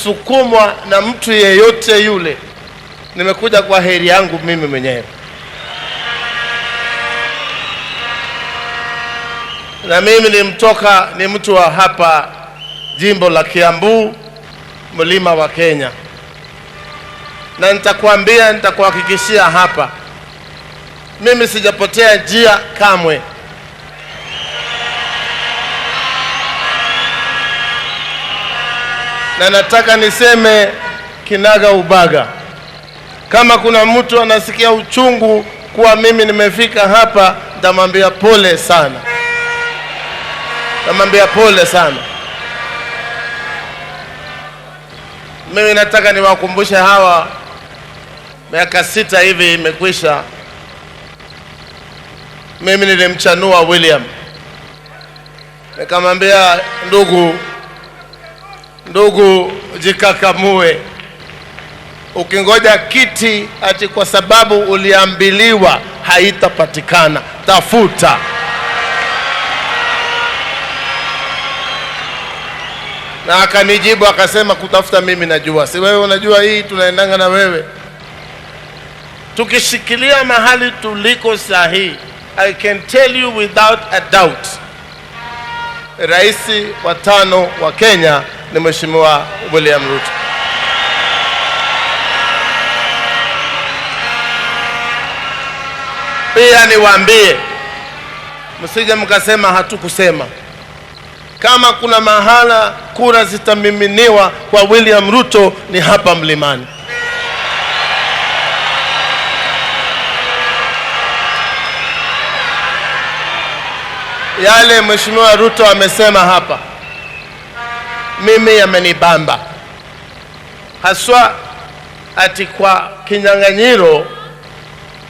kusukumwa na mtu yeyote yule. Nimekuja kwa heri yangu mimi mwenyewe. Na mimi ni mtu wa hapa jimbo la Kiambu, mlima wa Kenya. Na nitakuhakikishia hapa, mimi sijapotea njia kamwe. Na nataka niseme kinaga ubaga, kama kuna mtu anasikia uchungu kuwa mimi nimefika hapa, nitamwambia pole sana. Namwambia pole sana. Mimi nataka niwakumbushe hawa, miaka 6 hivi imekwisha, mimi nilimchanua William. Nikamwambia, ndugu jikakamue. Ukingoja kiti ati kwa sababu uliambiliwa haitapatikana, tafuta. Na akanijibu akasema, kutafuta mimi najua. Si wewe unajua hii tunaendanga na wewe. Tukishikilia mahali tuliko sahihi, I can tell you without a doubt, Rais wa 5 wa Kenya ni Mheshimiwa William Ruto. Pia niwaambie, msije mkasema hatukusema. Kama kuna mahala kura zitamiminiwa kwa William Ruto ni hapa mlimani. Yale Mheshimiwa Ruto amesema hapa, mimi yamenibamba. Haswa ati kwa kinyang'anyiro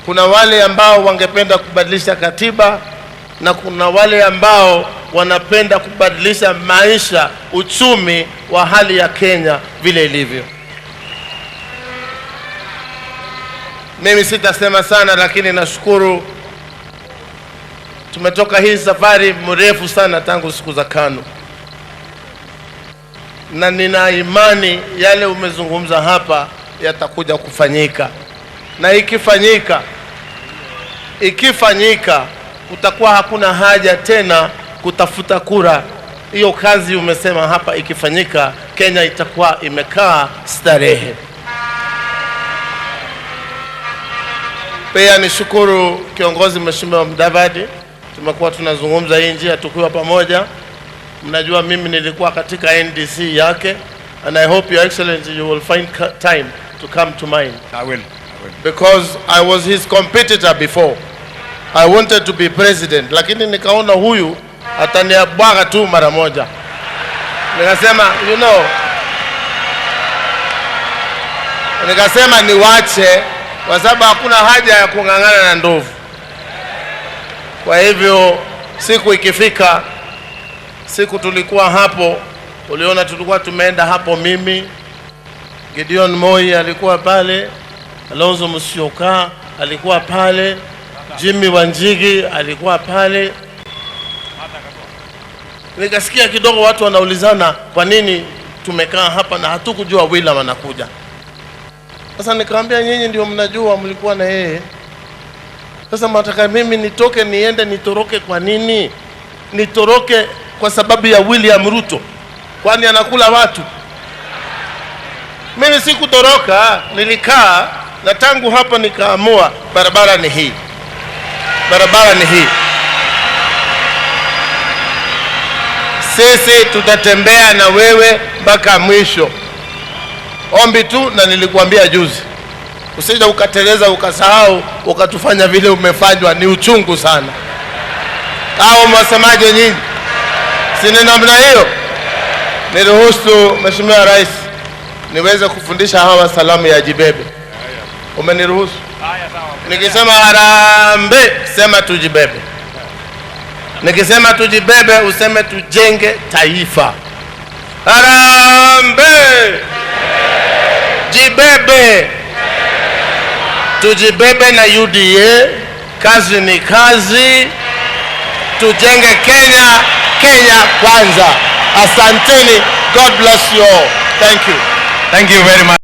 kuna wale ambao wangependa kubadilisha katiba na kuna wale ambao wanapenda kubadilisha maisha, uchumi wa hali ya Kenya vile ilivyo. Mimi sitasema sana, lakini nashukuru tumetoka hii safari mrefu sana tangu siku za KANU. Na nina imani yale umezungumza hapa yatakuja kufanyika. Na ikifanyika utakuwa hakuna haja tena kutafuta kura. Hiyo kazi umesema hapa ikifanyika, Kenya itakuwa imekaa starehe. Pia nishukuru kiongozi Mheshimiwa Mudavadi, tumekuwa tunazungumza hii njia tukiwa pamoja. Mnajua mimi nilikuwa katika NDC yake, and I hope your excellency you will find time to come to mine. I will. Because I was his competitor before. I wanted to be president, lakini nikaona huyu ataniabwaga tu mara moja. Nikasema niwache, kwa sababu hakuna haja ya kung'ang'ana na ndovu. Kwa hivyo siku ikifika, siku tulikuwa hapo, uliona tulikuwa tumeenda hapo, mimi, Gideon Moi alikuwa pale, Alonzo Musyoka alikuwa pale, Jimmy Wanjigi alikuwa pale. Nikasikia kidogo watu wanaulizana kwa nini tumekaa hapa na hatukujua William anakuja. Sasa nikamwambia, nyinyi ndio mnajua, mlikuwa na yeye. Sasa mnataka mimi nitoke niende nitoroke kwa nini? Nitoroke kwa sababu ya William Ruto? Kwani anakula watu? Mimi sikutoroka, nilikaa, na tangu hapa nikaamua barabara ni hii. Barabara ni hii. Sisi tutatembea na wewe mpaka mwisho. Ombi tu, na nilikuambia juzi, usije ukateleza ukasahau ukatufanya vile umefanywa, ni uchungu sana. Au mwasemaje nyinyi? Si ni namna hiyo? Niruhusu Mheshimiwa Rais niweze kufundisha hawa salamu ya jibebe. Umeniruhusu? Nikisema harambee, sema tujibebe. Nikisema tujibebe, useme tujenge taifa. Harambee! Jibebe! Tujibebe na UDA, kazi ni kazi. Tujenge Kenya, Kenya kwanza. Asanteni. God bless you all. Thank you. Thank you very much.